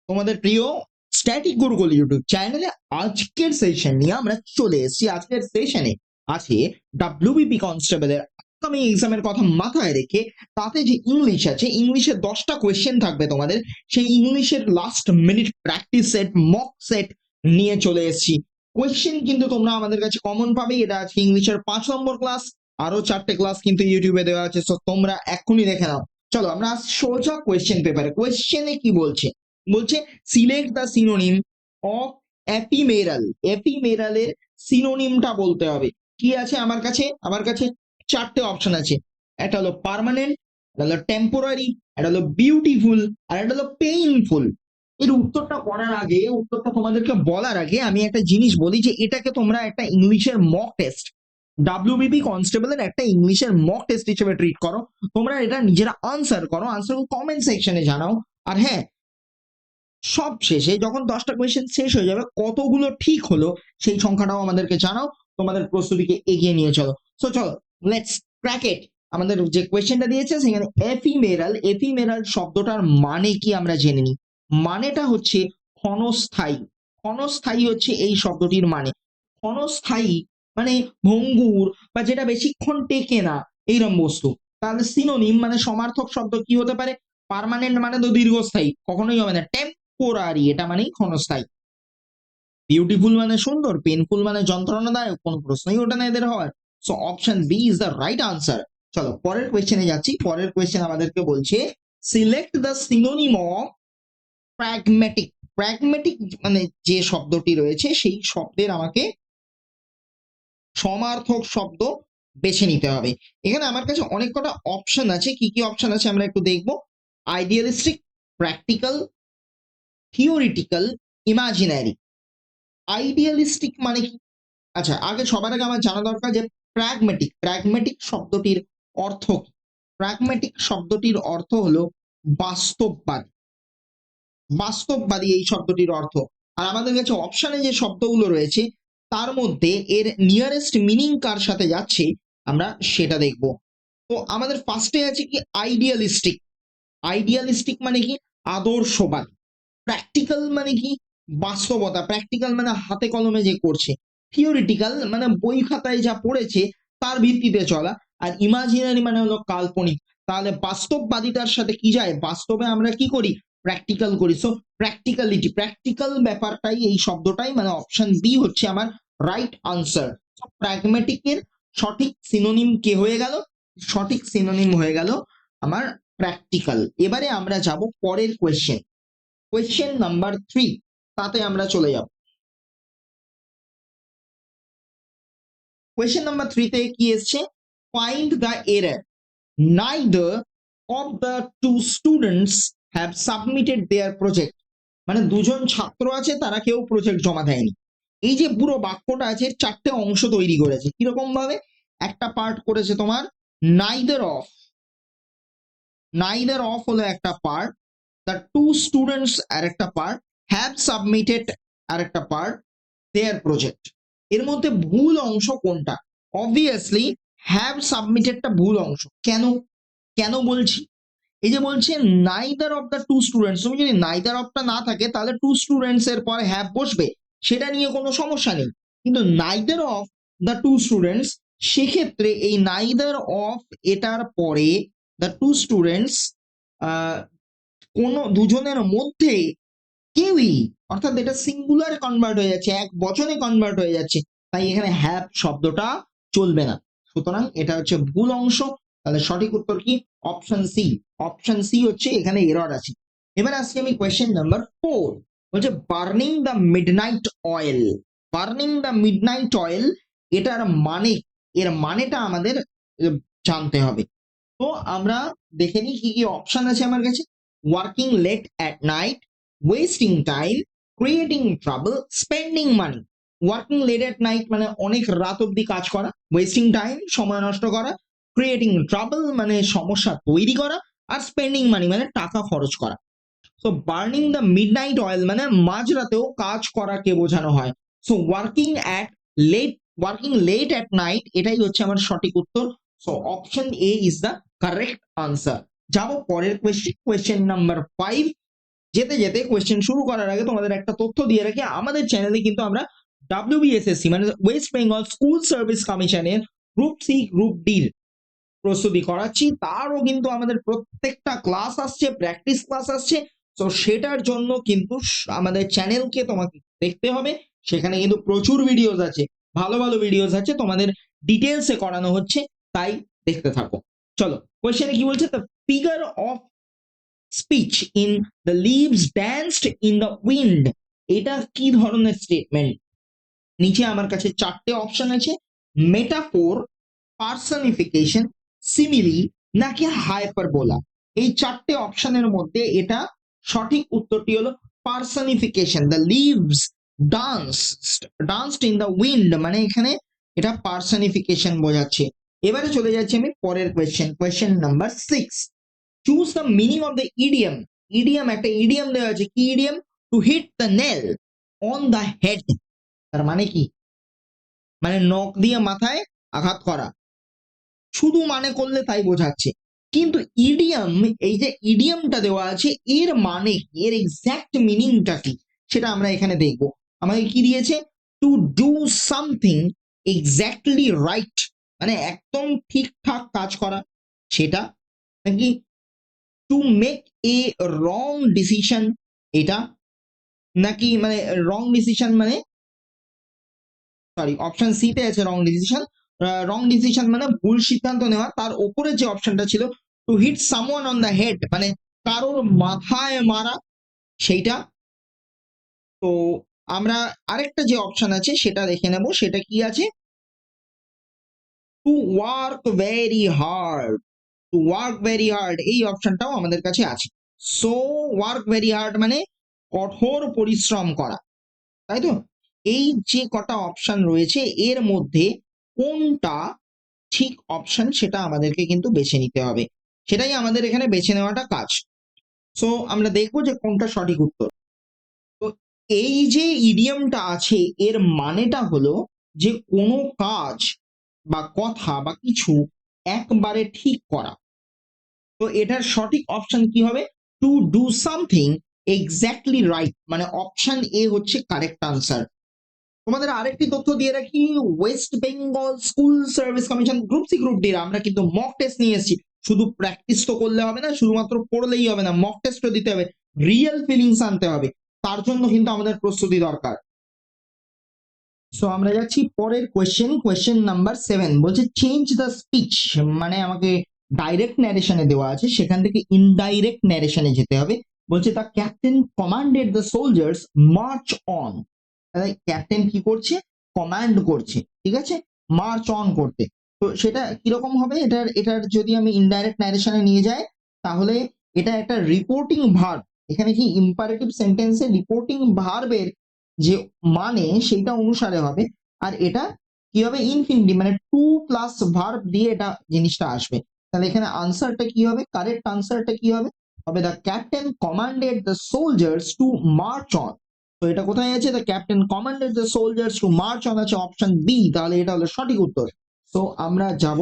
তোমাদের প্রিয় static Gurukul YouTube চ্যানেলে আজকের সেশন নিয়ে আমরা চলে এসেছি। আজকের সেশনে আছে ডাব্লিউবিপি কনস্টেবলের আপকামিং এক্সামের কথা মাথায় রেখে তাতে যে ইংলিশ আছে, ইংলিশের 10টা কোয়েশ্চেন থাকবে তোমাদের। সেই ইংলিশের last minute practice set, mock set নিয়ে চলে এসেছি। কোয়েশ্চেন কিন্তু তোমরা আমাদের কাছে কমন পাবে। এটা আছে ইংলিশের 5 নম্বর ক্লাস, আরো 4টে ক্লাস কিন্তু ইউটিউবে দেওয়া আছে, সো তোমরা এক্ষুনি দেখে নাও। চলো আমরা সোজা কোয়েশ্চেন পেপারে। কোয়েশ্চেনে কি বলছে? বলছে সিলেক্ট দ্য সিনোনিম অফ এপিমেরাল। এপিমেরালের সিনোনিমটা বলতে হবে। কি আছে আমার কাছে? আমার কাছে 4টে অপশন আছে। একটা হলো পার্মানেন্ট, একটা হলো টেম্পোরারি, একটা হলো বিউটিফুল, আর একটা হলো পেইনফুল। এর উত্তরটা করার আগে, উত্তরটা তোমাদেরকে বলার আগে আমি একটা জিনিস বলি যে এটাকে তোমরা একটা ইংলিশের মক টেস্ট, ডাব্লিউবিপি কনস্টেবলের একটা ইংলিশের মক টেস্ট হিসেবে ট্রিট করো। তোমরা এটা নিজেরা আনসার করো, আনসার কমেন্ট সেকশনে জানাও। আর হ্যাঁ, সব শেষে যখন 10টা কোয়েশ্চেন শেষ হয়ে যাবে কতগুলো ঠিক হলো সেই সংখ্যাটাও আমাদেরকে জানাও। তোমাদের প্রস্তুতিকে এগিয়ে নিয়ে চলো। সো চলো, লেটস ক্র্যাক ইট। আমাদের যে কোয়েশ্চেনটা দিয়েছে সেখানে এফিমেরাল, এফিমেরাল শব্দটার মানে কি আমরা জেনে নিই। মানেটা হচ্ছে ক্ষণস্থায়ী। ক্ষণস্থায়ী হচ্ছে এই শব্দটির মানে। ক্ষণস্থায়ী মানে ভঙ্গুর বা যেটা বেশিক্ষণ টেকে না, এইরকম বস্তু। তাহলে সিনোনিম মানে সমার্থক শব্দ কি হতে পারে? পার্মানেন্ট মানে তো দীর্ঘস্থায়ী, কখনোই হবে না। টেম্পোরারি এটা মানেই ক্ষণস্থায়ী। বিউটিফুল মানে সুন্দর, পেনফুল মানে যন্ত্রণাদায়ক, কোনো প্রশ্নই ওঠে না এদের হওয়ার। So option B is the right answer. চলো পরের কোয়েশ্চেনে যাচ্ছি। পরের কোয়েশ্চেন আমাদেরকে বলছে select the synonym of pragmatic. Pragmatic মানে যে শব্দটি রয়েছে সেই শব্দের আমাকে সমার্থক শব্দ বেছে নিতে হবে। এখানে আমার কাছে অনেক কটা অপশন আছে। কি কি অপশন আছে আমরা একটু দেখবো। Idealistic, practical, theoretical, imaginary. Idealistic মানে কি? আচ্ছা, আগে সবার আগে আমার জানা দরকার যে প্র্যাগম্যাটিক, প্র্যাগম্যাটিক শব্দটির অর্থ কি। প্র্যাগম্যাটিক শব্দটির অর্থ হলো বাস্তববাদী। বাস্তববাদী এই শব্দটির অর্থ। আর আমাদের কাছে অপশনে যে শব্দগুলো রয়েছে তার মধ্যে এর নিয়ারেস্ট মিনিং কার সাথে যাচ্ছে আমরা সেটা দেখব। তো আমাদের ফার্স্টে আছে কি আইডিয়ালিস্টিক। আইডিয়ালিস্টিক মানে কি? আদর্শবাদী। প্র্যাকটিক্যাল মানে কি? বাস্তবতা। প্র্যাকটিক্যাল মানে হাতে কলমে যে করছে। থিওরিটিক্যাল মানে বই খাতায় যা পড়েছে তার ভিত্তিতে চলা। আর ইমাজিনারি মানে হলো কাল্পনিক। তাহলে বাস্তববাদিতার সাথে কি যায়? বাস্তবে আমরা কি করি? প্র্যাকটিক্যাল করি। সো প্র্যাকটিক্যালিটি, প্র্যাকটিক্যাল ব্যাপারটাই এই শব্দটাই, মানে অপশন বি হচ্ছে আমার রাইট আনসার। প্র্যাগম্যাটিকের সঠিক সিনোনিম কে হয়ে গেল? সঠিক সিনোনিম হয়ে গেল আমার প্র্যাকটিক্যাল। এবারে আমরা যাব পরের কোয়েশ্চেন, কোয়েশ্চেন নাম্বার 3, তাতে আমরা চলে যাব। কোয়েশ্চেন নাম্বার 3 তে কি এসছে? Find the error, neither of the two students have submitted their project. মানে দুজন ছাত্র আছে, তারা কেউ প্রজেক্ট জমা দেয়নি। এই যে পুরো বাক্যটা আছে 4টে অংশ তৈরি করেছে। কিরকম ভাবে? একটা পার্ট করেছে তোমার নাইদার অফ, নাইদার অফ হলো একটা part, the two students are একটা পার্ট, হ্যাভ সাবমিটেড আর একটা পার্ট, দেয়ার প্রজেক্ট। এর মধ্যে ভুল অংশ কোনটা? অবভিয়াসলি হ্যাভ সাবমিটেডটা ভুল অংশ। কেন? কেন বলছি? এই যে বলছে neither of the two students, তুমি যদি নাইদার অফটা না থাকে তাহলে টু স্টুডেন্টস এর পরে হ্যাভ বসবে, সেটা নিয়ে কোনো সমস্যা নেই। কিন্তু neither of the two students, সেক্ষেত্রে এই নাইদার অফ এটার পরে দ্য টু স্টুডেন্টস, কোনো দুজনের মধ্যে কেউই, অর্থাৎ এটা সিঙ্গুলার কনভার্ট হয়ে যাচ্ছে, এক বচনে কনভার্ট হয়ে যাচ্ছে, তাই এখানে হ্যাভ শব্দটা চলবে না। সুতরাং এটা হচ্ছে ভুল অংশ। তাহলে সঠিক উত্তর কি? Option C. অপশন সি হচ্ছে এখানে এরর আছে। এবার আসছি আমি কোয়েশ্চেন নাম্বার 4। বলছে burning the midnight oil. Burning the midnight oil, এটার মানে, এর মানেটা আমাদের জানতে হবে। তো আমরা দেখে নিই কি কি অপশন আছে আমার কাছে। Working late at night, wasting time, creating trouble, spending money. Working late at night মানে অনেক রাত অব্দি কাজ করা, ওয়েস্টিং টাইম সময় নষ্ট করা, ক্রিয়েটিং ট্রাবল মানে সমস্যা তৈরি করা, আর স্পেন্ডিং মানি মানে টাকা খরচ করা। So burning the midnight oil মানে মাঝরাতেও কাজ করাকে বোঝানো হয়। So working late at night এটাই হচ্ছে আমার সঠিক উত্তর। So option A is the correct answer. যাব পরের কোয়েশ্চেন, কোয়েশ্চেন নাম্বার 5। যেতে যেতে কোয়েশ্চেন শুরু করার আগে তোমাদের একটা তথ্য দিয়ে রাখি, আমাদের চ্যানেলে কিন্তু আমরা WBSSC মানে ওয়েস্ট বেঙ্গল স্কুল সার্ভিস কমিশনের গ্রুপ সি গ্রুপ ডির প্রস্তুতি করাচ্ছি। তারও কিন্তু আমাদের প্রত্যেকটা ক্লাস আসছে, প্র্যাকটিস ক্লাস আসছে। তো সেটার জন্য কিন্তু আমাদের চ্যানেলকে তোমাকে দেখতে হবে, সেখানে কিন্তু প্রচুর ভিডিওস আছে, ভালো ভালো ভিডিওস আছে, তোমাদের ডিটেলসে করানো হচ্ছে, তাই দেখতে থাকো। চলো কোয়েশ্চেনে কি বলছে, the figure of speech in the leaves danced in the wind, এটা কি ধরনের স্টেটমেন্ট? নিচে আমার কাছে চারটে অপশন আছে, মেটাফোর, পার্সনিফিকেশন, সিমিলি নাকি হাইপারবোলা। এই চারটে অপশনের মধ্যে এটা সঠিক উত্তরটি হলো personification. The leaves danced in the wind, মানে এখানে এটা পার্সনিফিকেশন বোঝাচ্ছে। এবারে চলে যাচ্ছি আমি পরের question number 6। Choose the meaning of the idiom. Idiom, একটা ইডিয়াম দেওয়া আছে, কি idiom? To hit the nail on the head, তার মানে কি? মানে নখ দিয়ে মাথায় আঘাত করা, শুধু মানে করলে তাই বোঝাচ্ছে। কিন্তু ইডিয়াম, এই যে ইডিয়ামটা দেওয়া আছে, এর মানে কি, এর এক্সাক্ট মিনিংটা কি, সেটা আমরা এখানে দেখব। আমাকে কি দিয়েছে? Two do something exactly right, মানে একদম ঠিকঠাক কাজ করা, সেটা নাকি to make a wrong decision, এটা নাকি মানে রং ডিসিশন মানে, সরি অপশন সি তে আছে রং ডিসিশন। রং ডিসিশন মানে ভুল সিদ্ধান্ত নেওয়া। তার উপরে যে অপশনটা ছিল to hit someone on the head, মানে কারোর মাথায় মারা, সেইটা। তো আমরা আরেকটা যে অপশন আছে সেটা দেখে নেব, সেটা কি আছে? To work very hard, to work very hard, এই অপশনটাও আমাদের কাছে আছে। সো ওয়ার্ক ভেরি হার্ড মানে কঠোর পরিশ্রম করা, তাই তো? এই যে কটা অপশন রয়েছে এর মধ্যে কোনটা ঠিক অপশন সেটা আমাদেরকে কিন্তু বেছে নিতে হবে, সেটাই আমাদের এখানে বেছে নেওয়াটা কাজ। সো আমরা দেখবো যে কোনটা সঠিক উত্তর। তো এই যে ইডিয়মটা আছে এর মানেটা হলো যে কোনো কাজ বা কথা বা কিছু একবারে ঠিক করা। তো এটার সঠিক অপশন কি হবে? To do something exactly right, মানে অপশন এ হচ্ছে কারেক্ট আনসার। তোমাদের আরেকটি তথ্য দিয়ে রাখি, West Bengal School Service Commission group C group D আমরা কিন্তু মক টেস্ট নিয়ে এসেছি। শুধু প্র্যাকটিস তো করলে হবে না, শুধুমাত্র পড়লেই হবে না, মক টেস্টও দিতে হবে, রিয়েল ফিলিংস আনতে হবে, তার জন্য কিন্তু আমাদের প্রস্তুতি দরকার। সো আমরা যাচ্ছি পরের কোয়েশ্চেন নাম্বার 7, বলছে চেঞ্জ দ্য স্পিচ, মানে আমাকে ডাইরেক্ট ন্যারেশনে দেওয়া আছে, সেখান থেকে ইনডাইরেক্ট ন্যারেশনে যেতে হবে। বলছে the captain commanded the soldiers march on, captain কি করছে? কমান্ড করছে, ঠিক আছে, মার্চ অন করতে। তো সেটা কিরকম হবে? এটার যদি আমি ইনডাইরেক্ট ন্যারেশনে নিয়ে যাই, তাহলে এটা একটা রিপোর্টিং ভার্ব। এখানে কি ইম্পারেটিভ সেন্টেন্সে রিপোর্টিং ভার্বের যে মানে সেইটা অনুসারে হবে। আর এটা কি হবে? ইনফিনিটিভ, মানে টু প্লাস ভার্ব দিয়ে এটা জিনিসটা আসবে। তাহলে এখানে আনসারটা কি হবে? কারেক্ট আনসারটা কি হবে? হবে the captain commanded the soldiers to march on. তো এটা কোথায় আছে? The captain commanded the soldiers to march on আছে অপশন বি, তাহলে এটা হলো সঠিক উত্তর। তো আমরা যাব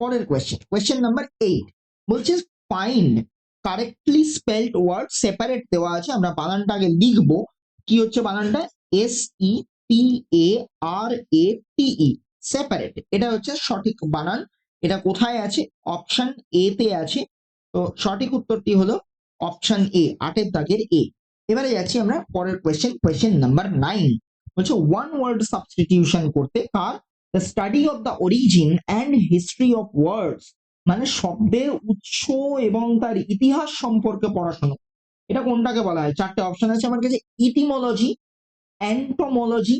পরের কোয়েশ্চেন নাম্বার 8। বলছে find correctly spelled word, separate দেওয়া আছে, আমরা বানানটা আগে লিখবো। কি হচ্ছে বানানটা? SEPARATE, সেপারেট, এটা হচ্ছে সঠিক বানান। এটা কোথায় আছে? অপশন এ তে আছে। তো সঠিক উত্তরটি হলো অপশন এ, 8 দাগের এ। এবারে যাচ্ছি আমরা পরের কোয়েশ্চেন নাম্বার 9। বলছে ওয়ান ওয়ার্ড সাবস্টিটিউশন করতে, কার? The study of the origin and history of words, মানে শব্দের উৎস এবং তার ইতিহাস সম্পর্কে পড়াশোনা। এটা কোনটাকে বলা হয়? চারটে অপশন আছে আমার কাছে, ইটিমোলজি, অ্যান্টোমোলজি,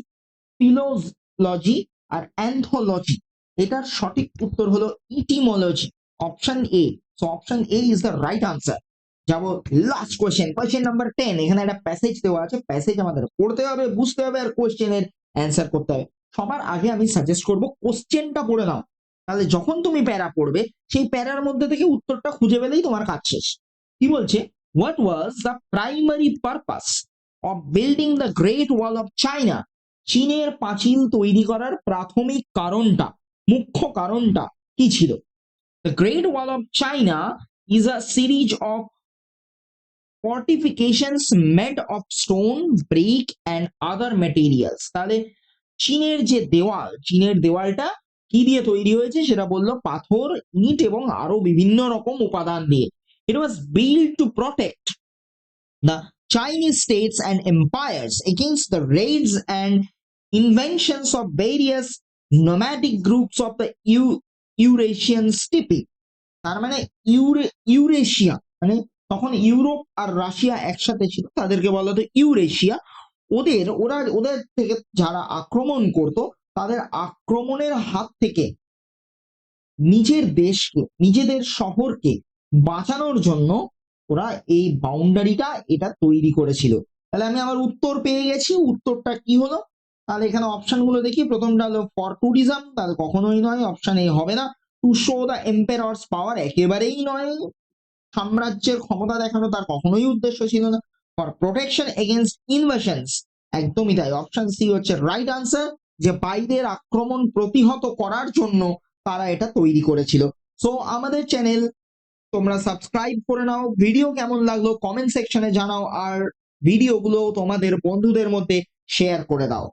ফিলোলজি আর অ্যান্থোলজি। এটার সঠিক উত্তর হলো etymology, option a. So option A is the right answer. যাব লাস্ট কোয়েশ্চেন নাম্বার 10। এখানে একটা প্যাসেজ দেওয়া আছে, প্যাসেজ আমাদের পড়তে হবে, বুঝতে হবে, আর কোয়েশ্চেনের অ্যান্সার করতে হবে। সবার আগে আমি সাজেস্ট করব কোশ্চেনটা পড়ে নাও, তাহলে যখন তুমি প্যারা পড়বে সেই প্যারার মধ্যে থেকে উত্তরটা খুঁজে পেলেই তোমার কাজ শেষ। কি বলছে? What was the primary purpose of building the great wall of China? চীনের পাঁচিল তৈরি করার প্রাথমিক কারণটা, মুখ্য কারণটা কি ছিল? The great wall of China is a series of fortifications made of stone, brick and other materials. তাহলে চীনের দেওয়ালটা কি দিয়ে তৈরি হয়েছে সেটা বললো পাথর, ইট এবং আরো বিভিন্ন রকম উপাদান দিয়ে। It was build to protect the Chinese states and empires against the raids and inventions of various nomadic groups of the Eurasian steppe। তার মানে ইউরেশিয়া, মানে তখন ইউরোপ আর রাশিয়া একসাথে ছিল, তাদেরকে বলা হতো ইউরেশিয়া। ওদের থেকে যারা আক্রমণ করত, তাদের আক্রমণের হাত থেকে নিজের দেশকে, নিজেদের শহরকে বাঁচানোর জন্য ওরা এই বাউন্ডারিটা এটা তৈরি করেছিল। তাহলে আমি আমার উত্তর পেয়ে গেছি। উত্তরটা কি হলো? তাহলে এখানে অপশন গুলো দেখি। প্রথমটা হলো ফর ট্যুরিজম, তাহলে কখনোই নয়, অপশন এ হবে না। টু শো দ্য এম্পায়ার্স পাওয়ার, একেবারেই নয়, সাম্রাজ্যের ক্ষমতা দেখানো তার কখনোই উদ্দেশ্য ছিল না। ফর প্রোটেকশন এগেনস্ট ইনভেশনস, একদমই তাই, অপশন সি হচ্ছে রাইট আনসার, যে বাইরের আক্রমণ প্রতিহত করার জন্য তারা এটা তৈরি করেছিল। সো আমাদের চ্যানেল তোমরা সাবস্ক্রাইব করে নাও। ভিডিও কেমন লাগলো কমেন্ট সেকশনে জানাও, আর ভিডিওগুলো তোমাদের বন্ধুদের মধ্যে শেয়ার করে দাও।